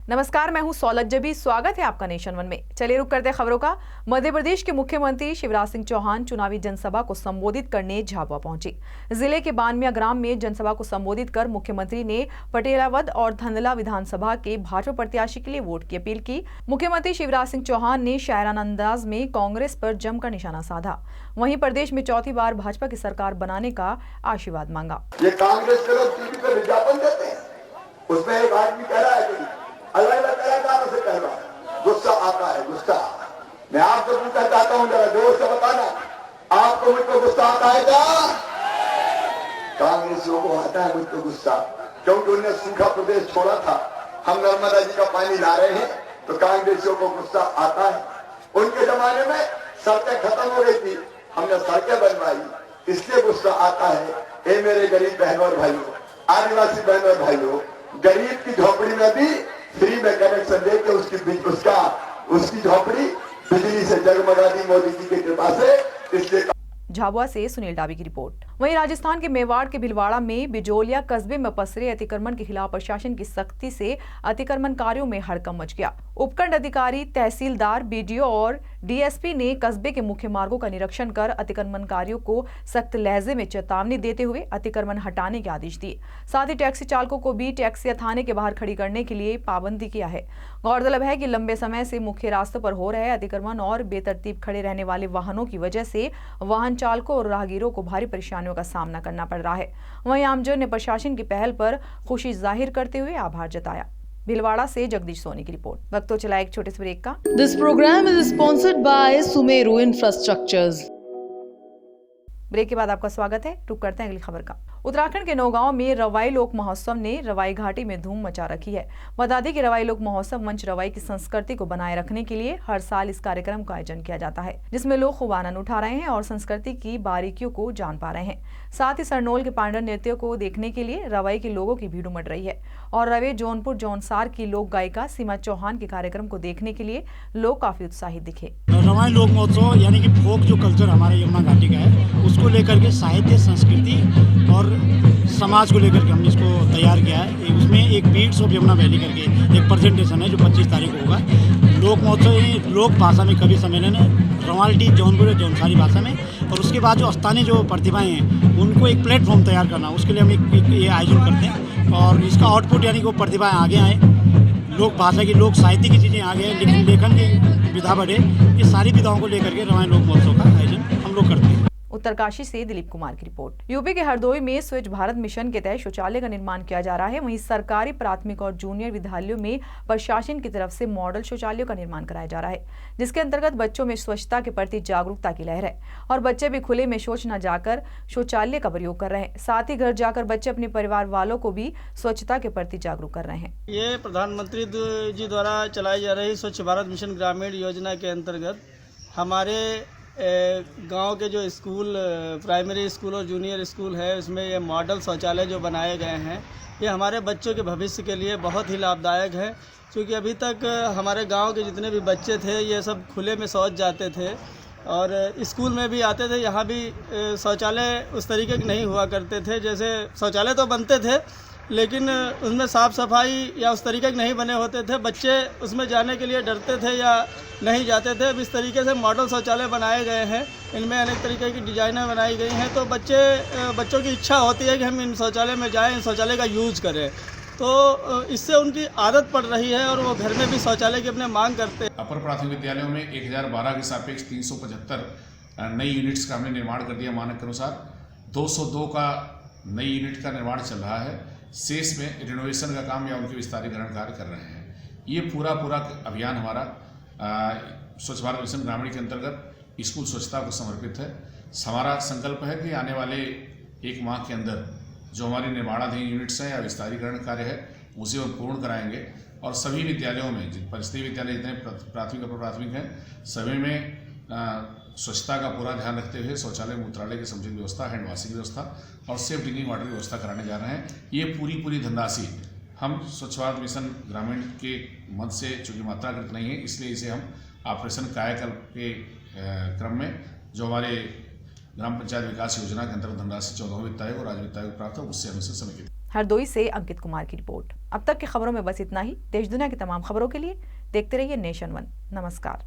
नमस्कार, मैं हूं सौलभ जबी। स्वागत है आपका नेशन वन में। चलिए रुक करते खबरों का। मध्य प्रदेश के मुख्यमंत्री शिवराज सिंह चौहान चुनावी जनसभा को संबोधित करने झाबुआ पहुंचे। जिले के बानमिया ग्राम में जनसभा को संबोधित कर मुख्यमंत्री ने पटेलावद और धंधला विधानसभा के भाजपा प्रत्याशी के लिए वोट की अपील की। मुख्यमंत्री शिवराज सिंह चौहान ने शायराना अंदाज में कांग्रेस पर जमकर निशाना साधा। वहीं प्रदेश में चौथी बार भाजपा की सरकार बनाने का आशीर्वाद मांगा। ये कांग्रेस के लोग टीवी पे विज्ञापन देते हैं, उसमें एक आदमी कह रहा है कि अलग अलग कलाकारों से कह रहा है, गुस्सा आता है, गुस्सा। मैं आपको पूछना चाहता हूं, जरा जोर से बताना, आपको मुझको गुस्सा आता है क्या? कांग्रेसियों को आता है मुझको गुस्सा, क्योंकि उन्होंने सूखा प्रदेश छोड़ा था। हम नर्मदा जी का पानी ला रहे हैं तो कांग्रेसियों को गुस्सा आता है। उनके जमाने में सड़कें खत्म हो गई थी, हमने सड़कें बनवाई, इसलिए गुस्सा आता है। ए मेरे गरीब बहनों और भाइयों, आदिवासी बहनों और भाइयों, गरीब की झोपड़ी में भी फ्री में कनेक्शन देके उसकी झोपड़ी बिजली से जगमगा दी मोदी जी की कृपा से। इसलिए झाबुआ से सुनील डाबी की रिपोर्ट। वहीं राजस्थान के मेवाड़ के भिलवाड़ा में बिजोलिया कस्बे में पसरे अतिक्रमण के खिलाफ प्रशासन की सख्ती से अतिक्रमणकारियों में हड़कंप मच गया। उपखंड अधिकारी, तहसीलदार, बीडीओ और डीएसपी ने कस्बे के मुख्य मार्गों का निरीक्षण कर अतिक्रमणकारियों को सख्त लहजे में चेतावनी देते हुए अतिक्रमण हटाने के आदेश दिए। साथ ही टैक्सी चालकों को भी टैक्सियां थाने के बाहर खड़ी करने के लिए पाबंदी किया है। गौरतलब है कि लंबे समय से मुख्य रास्तों पर हो रहे अतिक्रमण और बेतरतीब खड़े रहने वाले वाहनों की वजह से वाहन चालकों और राहगीरों को भारी परेशानियों का सामना करना पड़ रहा है। वहीं आमजन ने प्रशासन की पहल पर खुशी जाहिर करते हुए आभार जताया। भिलवाड़ा से जगदीश सोनी की रिपोर्ट। वक्त तो चला एक छोटे से ब्रेक का। This programme is sponsored by Sumeru infrastructures. Break के बाद आपका स्वागत है। रुक करते हैं अगली खबर का। उत्तराखंड के नौगांव में रवाई लोक महोत्सव ने रवाई घाटी में धूम मचा रखी है। बता दें कि रवाई लोक महोत्सव मंच रवाई की संस्कृति को बनाए रखने के लिए हर साल इस कार्यक्रम का आयोजन किया जाता है, जिसमें लोग खूब आनंद उठा रहे हैं और संस्कृति की बारीकियों को जान पा रहे हैं। साथ ही सरनोल के पांडव नृत्य को देखने के लिए रवाई के लोगों की भीड़ उमड़ रही है और रवे जौनपुर जौनसार की लोक गायिका सीमा चौहान के कार्यक्रम को देखने के लिए लोग काफी उत्साहित दिखे। रवाई लोक महोत्सव यानी कि फोक जो कल्चर हमारे यमुना घाटी का है, उसको लेकर के साहित्य, संस्कृति और समाज को लेकर के हमने इसको तैयार किया है। उसमें एक बीट्स ऑफ यमुना वैली करके एक प्रेजेंटेशन है जो 25 तारीख को होगा। लोक महोत्सव लोक भाषा में कवि सम्मेलन है, रवाल्टी जौनपुर जौनसारी भाषा में, और उसके बाद जो स्थानीय जो प्रतिभाएं हैं उनको एक प्लेटफॉर्म तैयार करना, उसके लिए हम एक ये आयोजन करते हैं। और इसका आउटपुट यानी कि वो प्रतिभाएं आगे आए, लोक भाषा की, लोक साहित्य की चीज़ें आगे आए, लेकिन लेखन की विधा बढ़े। ये सारी विधाओं को लेकर के रवाई लोक महोत्सव का आयोजन हम लोग करते हैं। उत्तरकाशी से दिलीप कुमार की रिपोर्ट। यूपी के हरदोई में स्वच्छ भारत मिशन के तहत शौचालय का निर्माण किया जा रहा है। वहीं सरकारी प्राथमिक और जूनियर विद्यालयों में प्रशासन की तरफ से मॉडल शौचालयों का निर्माण कराया जा रहा है, जिसके अंतर्गत बच्चों में स्वच्छता के प्रति जागरूकता की लहर है और बच्चे भी खुले में शौच न जाकर शौचालय का प्रयोग कर रहे हैं। साथ ही घर जाकर बच्चे अपने परिवार वालों को भी स्वच्छता के प्रति जागरूक कर रहे हैं। ये प्रधानमंत्री जी द्वारा चलाई जा रही स्वच्छ भारत मिशन ग्रामीण योजना के अंतर्गत हमारे गांव के जो स्कूल, प्राइमरी स्कूल और जूनियर स्कूल है, उसमें ये मॉडल शौचालय जो बनाए गए हैं, ये हमारे बच्चों के भविष्य के लिए बहुत ही लाभदायक है। क्योंकि अभी तक हमारे गांव के जितने भी बच्चे थे ये सब खुले में शौच जाते थे और स्कूल में भी आते थे। यहाँ भी शौचालय उस तरीके के नहीं हुआ करते थे। जैसे शौचालय तो बनते थे लेकिन उसमें साफ़ सफाई या उस तरीके के नहीं बने होते थे। बच्चे उसमें जाने के लिए डरते थे या नहीं जाते थे। अब इस तरीके से मॉडल शौचालय बनाए गए हैं, इनमें अनेक तरीके की डिज़ाइनें बनाई गई हैं। तो बच्चों की इच्छा होती है कि हम इन शौचालय में जाएं, इन शौचालय का यूज़ करें। तो इससे उनकी आदत पड़ रही है और वो घर में भी शौचालय की अपने मांग करते हैं। अपर प्राथमिक विद्यालयों में 1012 के सापेक्ष 375 नई यूनिट्स का हमने निर्माण कर दिया मानक के अनुसार। 202 का नई यूनिट का निर्माण चल रहा है। शेष में रिनोवेशन का काम या उनके विस्तारीकरण कार्य कर रहे हैं। ये पूरा अभियान हमारा स्वच्छ भारत मिशन ग्रामीण के अंतर्गत स्कूल स्वच्छता को समर्पित है। हमारा संकल्प है कि आने वाले 1 माह के अंदर जो हमारी निर्माणाधीन यूनिट्स हैं या विस्तारीकरण कार्य है उसे हम पूर्ण कराएंगे और सभी विद्यालयों में, परिस्थिति विद्यालय जितने प्राथमिक अपर प्राथमिक हैं, सभी में स्वच्छता का पूरा ध्यान रखते हुए शौचालय मूत्रालय की समुचित व्यवस्था, हैंड वॉशिंग व्यवस्था और सेफ ड्रिंकिंग वाटर की व्यवस्था कराने जा रहे हैं। ये पूरी धनराशि हम स्वच्छ भारत मिशन ग्रामीण के मद से, चूँकि मात्राकृत नहीं है, इसलिए इसे हम ऑपरेशन कायाकल्प के क्रम में जो हमारे ग्राम पंचायत विकास योजना के अंतर्गत धनराशि 14वें वित्त आयोग और राज्य वित्त आयोग प्राप्त है, उससे अनुसार समेकित। हरदोई से अंकित कुमार की रिपोर्ट। अब तक की खबरों में बस इतना ही। देश दुनिया की तमाम खबरों के लिए देखते रहिए नेशन वन। नमस्कार।